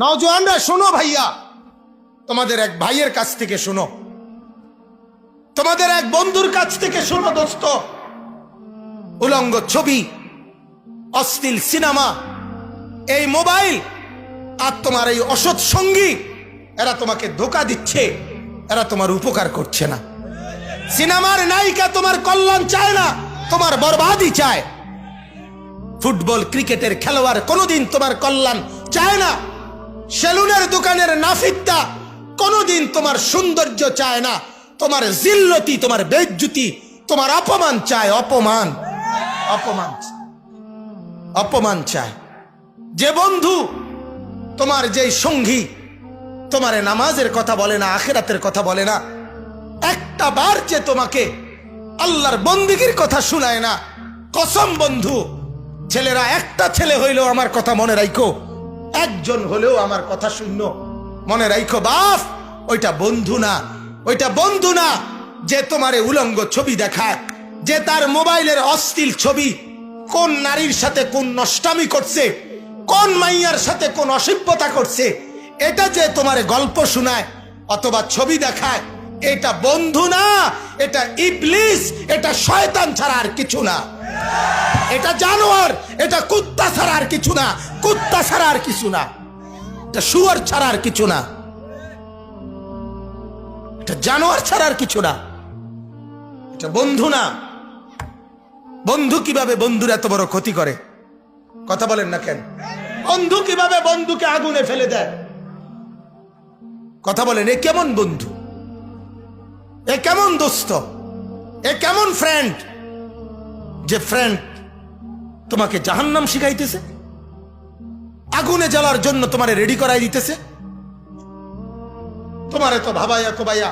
নওজওয়ানরা শোনো ভাইয়া, তোমাদের এক ভাইয়ের কাছ থেকে শোনো, তোমাদের এক বন্ধুর কাছ থেকে শোনো দোস্ত। উলঙ্গ ছবি, অশ্লীল সিনেমা, এই মোবাইল আর তোমার এই অসৎ সঙ্গী, এরা তোমাকে ধোঁকা দিচ্ছে, এরা তোমার উপকার করছে না। সিনেমার নায়িকা তোমার কল্যাণ চায় না, তোমার বরবাদই চায়। ফুটবল ক্রিকেটের খেলোয়াড় কোনোদিন তোমার কল্যাণ চায় না। সেলুনের দোকানের নাফিকটা কোনোদিন তোমার সৌন্দর্য চায় না। তোমার জিল্লতি, তোমার বেইজ্জতি, তোমার অপমান চায়। অপমান অপমান অপমান চায়। যে বন্ধু, তোমার যেই সঙ্গী তোমার নামাজের কথা বলে না, আখিরাতের কথা বলে না, একটা বার যে তোমাকে আল্লাহর বন্দেগীর কথা শুনায় না, কসম বন্ধু, ছেলেরা একটা ছেলে হইলেও আমার কথা মনে রাখো, একজন হলেও আমার কথা শুনো, মনে রাখো বাপ, ওইটা বন্ধু না, ওইটা বন্ধু না। যে তোমারে উলঙ্গ ছবি দেখায়, যে তার মোবাইলের অশ্লীল ছবি, কোন নারীর সাথে কোন নষ্টামি করছে, কোন মাইয়ার সাথে কোন অসভ্যতা করছে, এটা যে তোমারে গল্প শোনায় অথবা ছবি দেখায়, এটা বন্ধু না, এটা ইবলিস, এটা শয়তান ছাড়া আর কিছু না। এটা জানোয়ার, এটা কুত্তা ছাড়া আর কিছু না, কুত্তা ছাড়া আর কিছু না, এটা শুয়োর ছাড়া আর কিছু না, এটা জানোয়ার ছাড়া আর কিছু না, এটা বন্ধু না। বন্ধু কিভাবে বন্ধুর এত বড় ক্ষতি করে? কথা বলেন না কেন? বন্ধু কিভাবে বন্ধুকে আগুনে ফেলে দেয়? কথা বলেন, এ কেমন বন্ধু? এ কেমন দোস্ত? এ কেমন ফ্রেন্ড? যে ফ্রেন্ড তোমাকে জাহান্নাম শিখাইতেছে, আগুনে জ্বালার জন্য তোমারে রেডি করাই দিতেছে, তোমারে তো ভাবাইয়া কোবাইয়া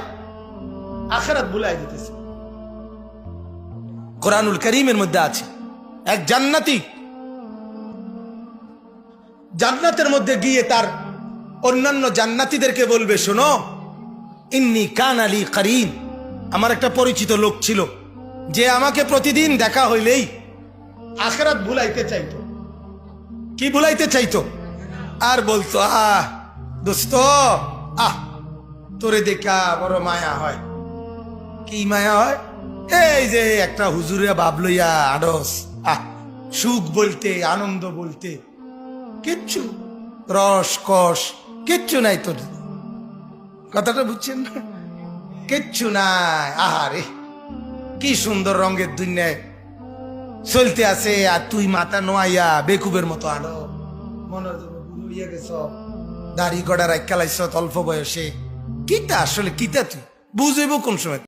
আখিরাত ভুলাই দিতেছে। কোরআনুল কারীমের মধ্যে আছে এক জান্নাতি জান্নাতের মধ্যে গিয়ে তার অন্যান্য জান্নাতীদেরকে বলবে, শোনো, ইন্নী কানা লি কারীন, আমার একটা পরিচিত লোক ছিল যে আমাকে প্রতিদিন দেখা হইলেই আখিরাত ভুলাইতে চাইতো। কি ভুলাইতে চাইতো? আর বলতো, আহ দোস্ত, আহ তোরে দেখা বড় মায়া হয়। কি মায়া হয়? এই যে একটা হুজুরে বাপ লইয়া আডস, আহ সুখ বলতে, আনন্দ বলতে কিচ্ছু, রস কষ কিচ্ছু নাই তোর। কথাটা বুঝছেন না? কিচ্ছু নাই। আহারে কি সুন্দর রঙের দুনিয়ায় চলতে আছে, আর তুই মাথা নোয়াইয়া বেকুবের মতো আনো, মনে হইয়া গেছ, দাড়ি গড়া রাখ খেলাইছ অল্প বয়সে। কিতা আসলে কিতা তুই বুঝইব কোন সময়?